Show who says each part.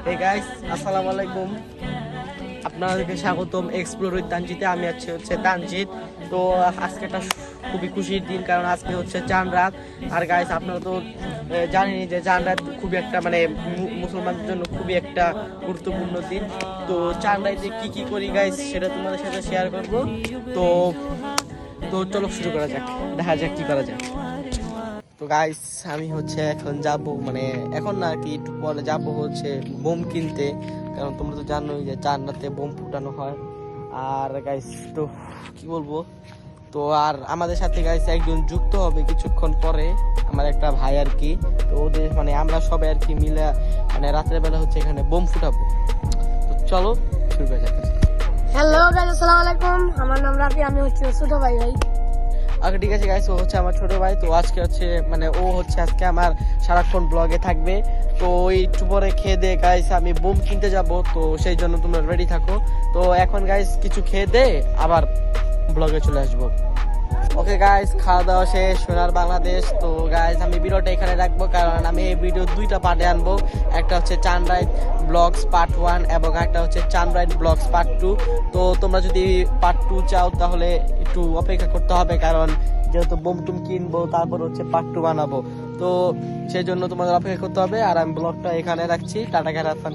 Speaker 1: Hey guys, আসসালামু আলাইকুম। আপনাদেরকে স্বাগতম এক্সপ্লোর উইথ তানজিতে। আমি হচ্ছে তানজিৎ। তো আজকে একটা খুবই খুশির দিন, কারণ আজকে হচ্ছে চাঁদ রাত। আর গাইস, আপনারা তো জানেনই যে চাঁদ রাত খুবই একটা মানে মুসলমানদের জন্য খুবই একটা গুরুত্বপূর্ণ দিন। তো চাঁদ রাতে কি কি করি গাইস, সেটা তোমাদের সাথে শেয়ার করব। তো তো চলো শুরু করা যাক, দেখা যাক কি করা যায়। তো গাইস, আমি হচ্ছে এখন যাব, মানে এখন না আর কি, একটু পরে যাব হচ্ছে বোম কিনতে, কারণ তোমরা তো জানোই যে চার রাতে বোম ফুটানো হয়। আর গাইস, তো কি বলবো, তো আর আমাদের সাথে গাইস একজন যুক্ত হবে কিছুক্ষণ পরে, আমার একটা ভাই আর কি। তো ওদের মানে আমরা সবাই আর কি মিলে মানে রাতের বেলা হচ্ছে এখানে বোম ফুটাবো। তো চলো শুরু করা যাক।
Speaker 2: হ্যালো গাইস, আসসালামু আলাইকুম। আমার নাম রাফি, আমি হচ্ছে ছোট ভাই।
Speaker 1: আগে ঠিক আছে গাইস, ও হচ্ছে আমার ছোট ভাই। তো আজকে হচ্ছে মানে ও হচ্ছে আজকে আমার সারাক্ষণ ব্লগে থাকবে। তো ওই একটু পরে খেয়ে দে গাইস আমি বোম কিনতে যাব, তো সেই জন্য তোমরা রেডি থাকো। তো এখন গাইস কিছু খেয়ে দে, আবার ব্লগে চলে আসবো। ওকে গাইস, খাওয়া দাওয়া শেষ, সোনার বাংলাদেশ। তো গাইস আমি ভিডিওটা এখানে রাখবো, কারণ আমি এই ভিডিও দুইটা পার্টে আনবো। একটা হচ্ছে চাঁদ রাইড ব্লগস পার্ট 1 এবং একটা হচ্ছে চাঁদ রাইড ব্লগস পার্ট 2। তো তোমরা যদি পার্ট 2 চাও তাহলে একটু অপেক্ষা করতে হবে, কারণ যেহেতু বোম টুম কিনবো তারপর হচ্ছে পার্ট 2 বানাবো। তো সেই জন্য তোমাদের অপেক্ষা করতে হবে। আর আমি ব্লগটা এখানে রাখছি। টাটা, খারাপ ফান।